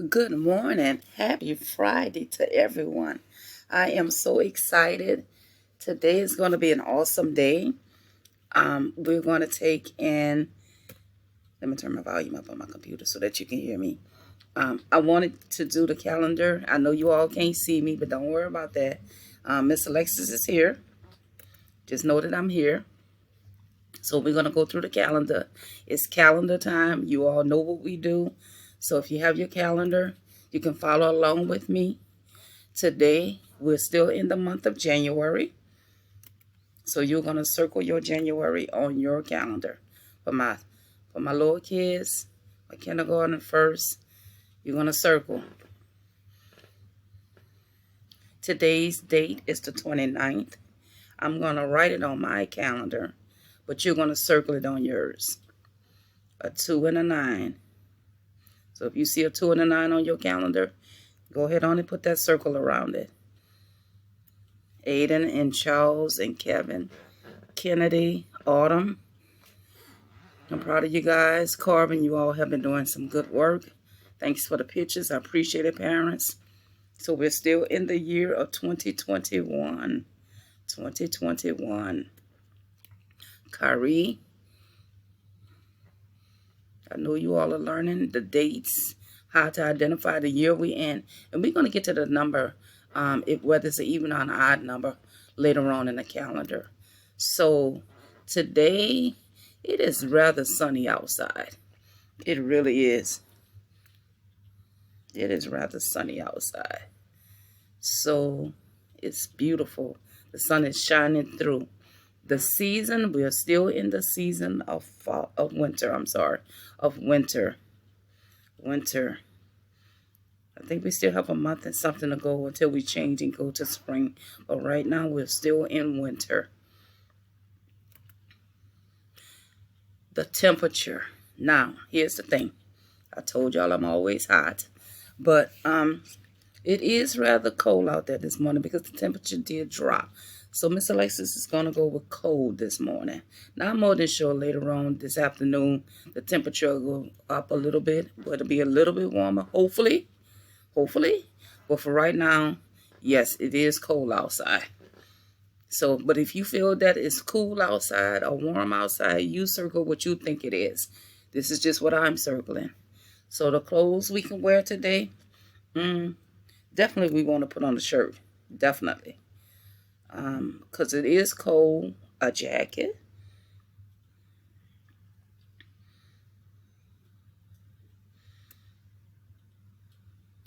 Good morning. Happy Friday to everyone. I am so excited. Today is going to be an awesome day. We're going to take in, let me turn my volume up on my computer so that you can hear me. I wanted to do the calendar. I know you all can't see me, but don't worry about that. Miss Alexis is here. Just know that I'm here. So we're going to go through the calendar. It's calendar time. You all know what we do. So if you have your calendar, you can follow along with me. Today, we're still in the month of January. So you're going to circle your January on your calendar. For my little kids, my kindergarten first, you're going to circle. Today's date is the 29th. I'm going to write it on my calendar, but you're going to circle it on yours. A 2 and a 9. So if you see a 2 and a 9 on your calendar, go ahead on and put that circle around it. Aiden and Charles and Kevin, Kennedy, Autumn. I'm proud of you guys. Carvin, you all have been doing some good work. Thanks for the pictures. I appreciate it, parents. So we're still in the year of 2021. 2021. Kyrie, I know you all are learning the dates, how to identify the year we're in. And we're going to get to the number, whether it's an even or an odd number, later on in the calendar. So today, it is rather sunny outside. It really is. It is rather sunny outside. So it's beautiful. The sun is shining through. The season, we are still in the season of winter. Winter. I think we still have a month and something to go until we change and go to spring. But right now, we're still in winter. The temperature. Now, here's the thing. I told y'all I'm always hot. But it is rather cold out there this morning because the temperature did drop. So Miss Alexis is going to go with cold this morning. Now, I'm more than sure later on this afternoon, the temperature will go up a little bit. But it'll be a little bit warmer, hopefully. But for right now, yes, it is cold outside. So, but if you feel that it's cool outside or warm outside, you circle what you think it is. This is just what I'm circling. So the clothes we can wear today, definitely we want to put on a shirt. Definitely. Because it is cold. A jacket.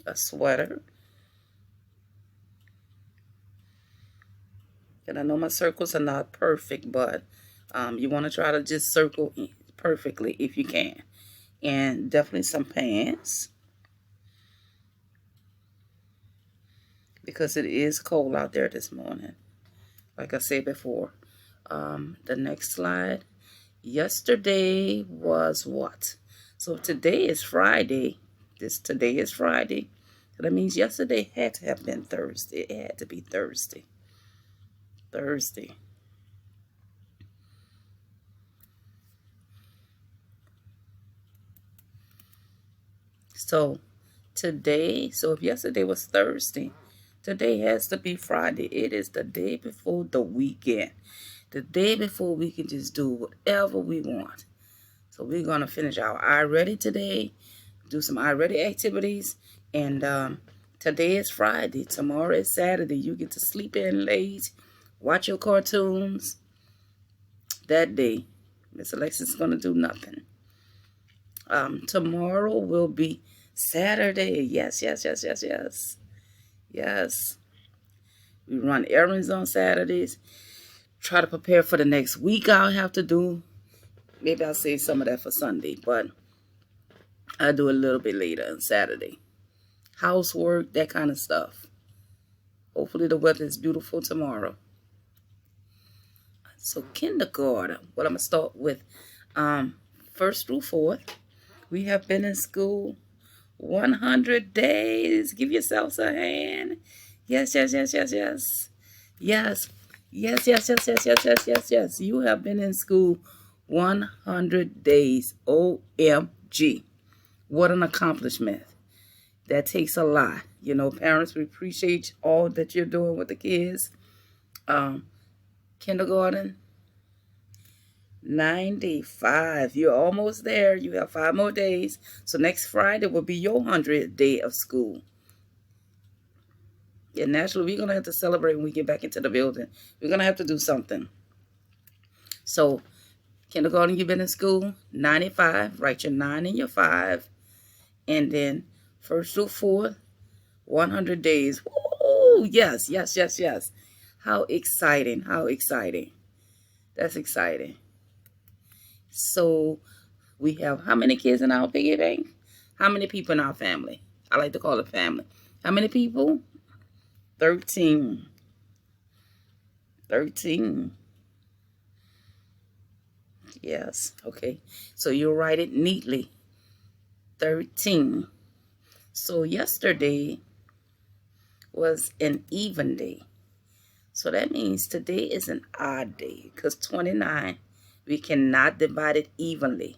A sweater. And I know my circles are not perfect, but you want to try to just circle perfectly if you can. And definitely some pants. Because it is cold out there this morning. Like I said before. The next slide. Yesterday was what? So today is Friday. Today is Friday. So that means yesterday had to have been Thursday. It had to be Thursday. So today, so if yesterday was Thursday, today has to be Friday. It is the day before the weekend. The day before we can just do whatever we want. So we're going to finish our iReady today, do some iReady activities, and today is Friday. Tomorrow is Saturday. You get to sleep in late, watch your cartoons. That day, Miss Alexis is going to do nothing. Tomorrow will be Saturday. Yes. We run errands on Saturdays. Try to prepare for the next week I'll have to do. Maybe I'll save some of that for Sunday, but I'll do a little bit later on Saturday. Housework, that kind of stuff. Hopefully the weather is beautiful tomorrow. So kindergarten, well, I'm going to start with 1st through 4th. We have been in school 100 days. Give yourselves a hand. Yes. You have been in school 100 days. OMG. What an accomplishment. That takes a lot. You know, parents, we appreciate all that you're doing with the kids. Kindergarten, 95. You're almost there. You have 5 more days. So next Friday will be your 100th day of school. Yeah, naturally, we're going to have to celebrate when we get back into the building. We're going to have to do something. So, kindergarten, you've been in school, 95. Write your 9 and your 5. And then 1st through 4th, 100 days. Woo! Yes, yes, yes, yes. How exciting. How exciting. That's exciting. So, we have how many kids in our piggy bank? How many people in our family? I like to call it family. How many people? 13. 13. Yes, okay. So you'll write it neatly. 13. So yesterday was an even day. So that means today is an odd day because 29, we cannot divide it evenly.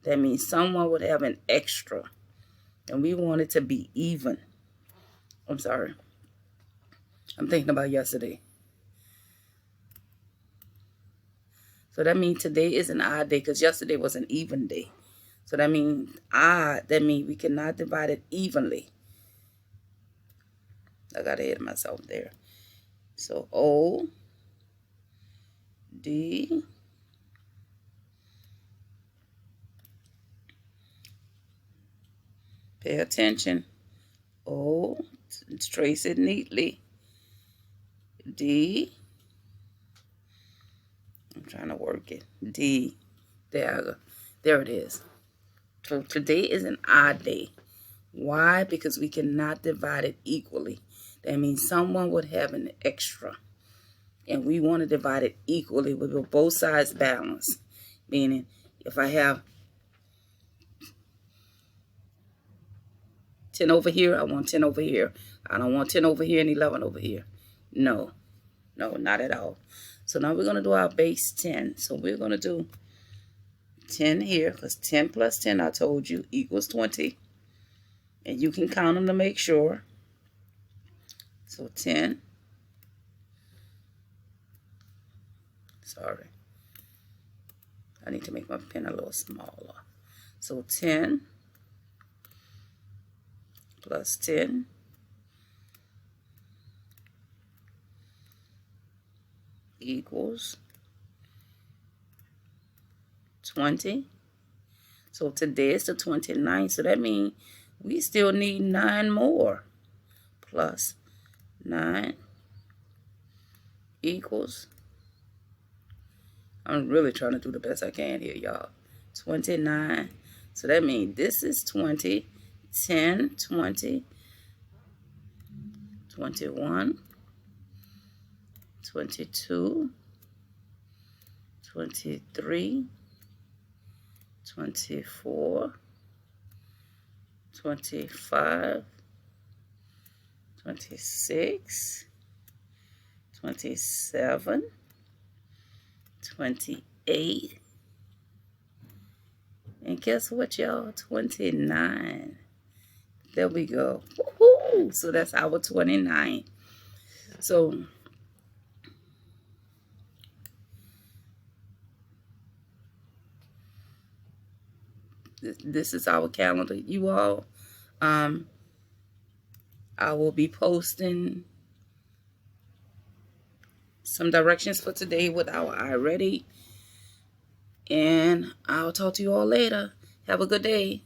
That means someone would have an extra. And we want it to be even. I'm sorry. I'm thinking about yesterday. So that means today is an odd day because yesterday was an even day. So that means odd. That means we cannot divide it evenly. I got ahead of myself there. So O, D, pay attention. O, trace it neatly. D, I'm trying to work it. D, there it is. So today is an odd day. Why? Because we cannot divide it equally. That means someone would have an extra. And we want to divide it equally with both sides balanced. Meaning, if I have 10 over here, I want 10 over here. I don't want 10 over here and 11 over here. No, not at all. So now we're going to do our base 10. So we're going to do 10 here because 10 plus 10, I told you, equals 20. And you can count them to make sure. So 10. Sorry. I need to make my pen a little smaller. So 10 plus 10 equals 20. So today is the 29th. So that means we still need 9 more. Plus 9 equals, I'm really trying to do the best I can here, y'all. 29. So that means this is 20, 10, 20, 21, 22, 23, 24, 25, 26, 27, 28, and guess what, y'all? 29. There we go. Woohoo! So that's our 29. So this is our calendar, you all. I will be posting some directions for today with our iReady. And I'll talk to you all later. Have a good day.